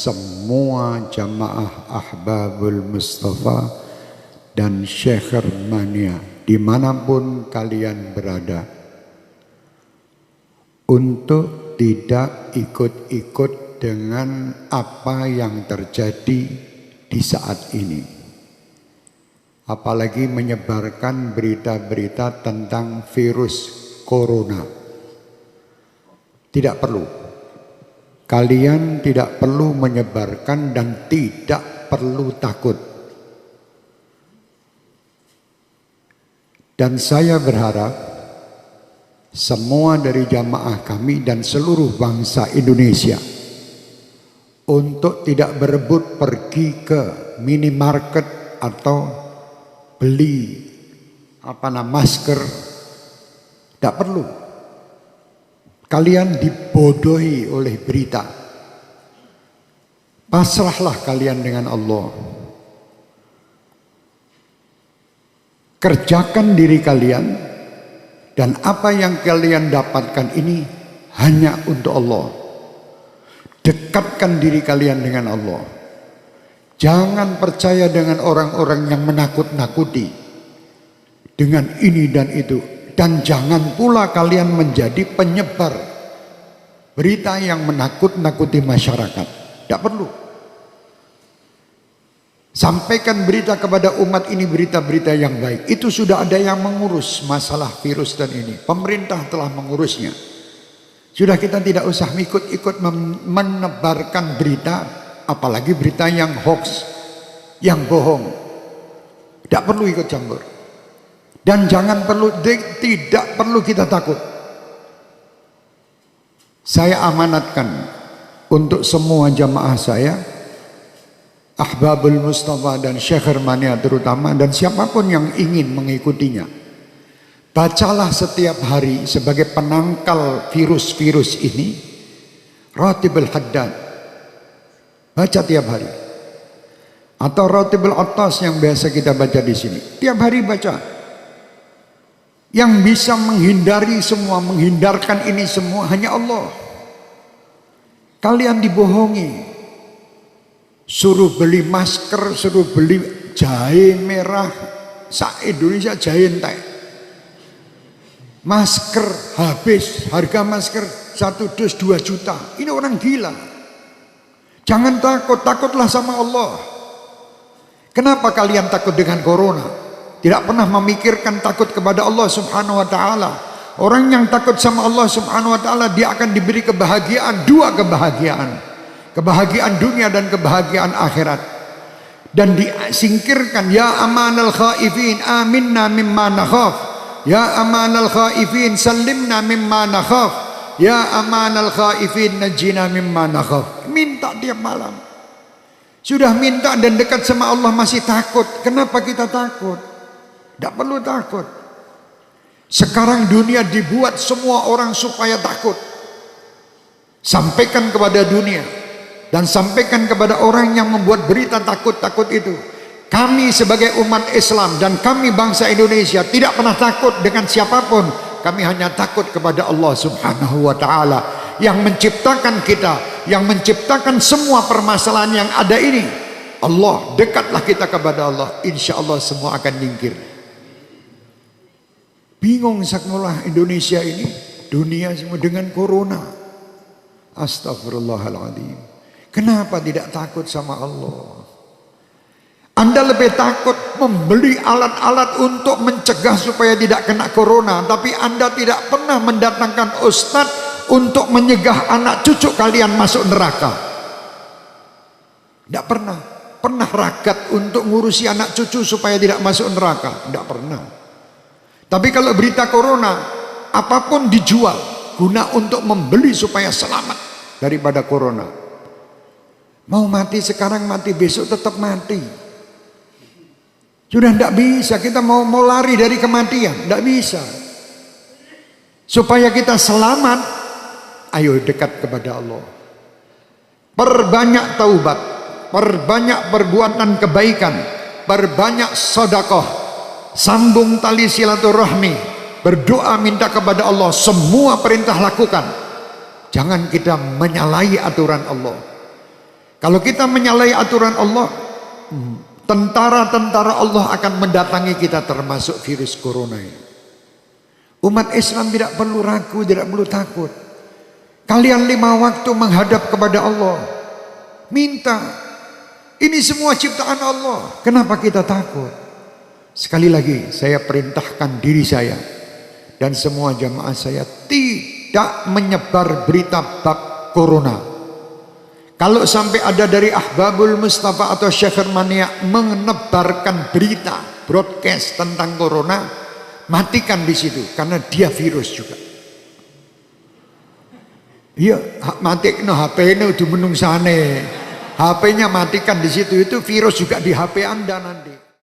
semua jamaah Ahbabul Mustafa dan Syekh Mania dimanapun kalian berada, untuk tidak ikut-ikut dengan apa yang terjadi di saat ini, apalagi menyebarkan berita-berita tentang virus corona. Tidak perlu. Kalian tidak perlu menyebarkan dan tidak perlu takut. Dan saya berharap semua dari jamaah kami dan seluruh bangsa Indonesia untuk tidak berebut pergi ke minimarket atau beli masker. Tidak perlu. Kalian dibodohi oleh berita. Pasrahlah kalian dengan Allah. Kerjakan diri kalian, dan apa yang kalian dapatkan ini hanya untuk Allah. Dekatkan diri kalian dengan Allah. Jangan percaya dengan orang-orang yang menakut-nakuti dengan ini dan itu. Dan jangan pula kalian menjadi penyebar berita yang menakut-nakuti masyarakat. Tidak perlu. Sampaikan berita kepada umat ini, berita-berita yang baik. Itu sudah ada yang mengurus masalah virus dan ini. Pemerintah telah mengurusnya. Sudah, kita tidak usah ikut-ikut menebarkan berita, apalagi berita yang hoax, yang bohong. Tidak perlu ikut campur. Dan tidak perlu kita takut. Saya amanatkan untuk semua jamaah saya, Ahbabul Mustafa dan Syekh Mania terutama, dan siapapun yang ingin mengikutinya, bacalah setiap hari sebagai penangkal virus-virus ini Ratibul Haddad. Baca tiap hari. Atau Ratibul Attas yang biasa kita baca di sini. Tiap hari baca. Yang bisa menghindari semua, menghindarkan ini semua hanya Allah. Kalian dibohongi. Suruh beli masker, suruh beli jahe merah. Se-Indonesia jahe entek. Masker habis, harga masker 1 dus 2 juta. Ini orang gila. Jangan takut, takutlah sama Allah. Kenapa kalian takut dengan corona? Tidak pernah memikirkan takut kepada Allah Subhanahu wa ta'ala. Orang yang takut sama Allah Subhanahu wa ta'ala, dia akan diberi kebahagiaan, 2 kebahagiaan. Kebahagiaan dunia dan kebahagiaan akhirat. Dan disingkirkan, ya amanal khaifin aminna mimma nakhaf. Ya amanal khaifin salimna mimma nakhaf. Ya amanal khaifin najina mimma nakhaf. Minta tiap malam. Sudah minta dan dekat sama Allah masih takut. Kenapa kita takut? Tidak perlu takut. Sekarang dunia dibuat semua orang supaya takut. Sampaikan kepada dunia dan sampaikan kepada orang yang membuat berita takut-takut itu. Kami sebagai umat Islam dan kami bangsa Indonesia tidak pernah takut dengan siapapun. Kami hanya takut kepada Allah Subhanahu wa ta'ala yang menciptakan kita, yang menciptakan semua permasalahan yang ada ini. Allah, dekatlah kita kepada Allah, insya Allah semua akan nyingkir. Bingung sakmulah Indonesia ini, dunia semua dengan corona. Astagfirullahaladzim. Kenapa tidak takut sama Allah? Anda lebih takut membeli alat-alat untuk mencegah supaya tidak kena corona, tapi Anda tidak pernah mendatangkan ustadz untuk menyegah anak cucu kalian masuk neraka. Tidak pernah. Pernah ragat untuk ngurusi anak cucu supaya tidak masuk neraka? Tidak pernah. Tapi kalau berita corona, apapun dijual guna untuk membeli supaya selamat daripada corona. Mau mati sekarang, mati besok tetap mati. Sudah tidak bisa, kita mau lari dari kematian, tidak bisa. Supaya kita selamat, ayo dekat kepada Allah. Perbanyak taubat, perbanyak perbuatan kebaikan, perbanyak sedekah. Sambung tali silaturahmi, berdoa minta kepada Allah, semua perintah lakukan. Jangan kita menyalahi aturan Allah. Kalau kita menyalahi aturan Allah, tentara-tentara Allah akan mendatangi kita, termasuk virus corona ini. Umat Islam tidak perlu ragu, tidak perlu takut. Kalian 5 waktu menghadap kepada Allah, minta. Ini semua ciptaan Allah. Kenapa kita takut? Sekali lagi saya perintahkan diri saya dan semua jamaah saya tidak menyebar berita bab corona. Kalau sampai ada dari Ahbabul Mustafa atau Syekh Mania menebarkan berita broadcast tentang corona, matikan di situ, karena dia virus juga. Iya, matikno HP-nya udah menungsane. HP-nya matikan di situ, itu virus juga di HP Anda nanti.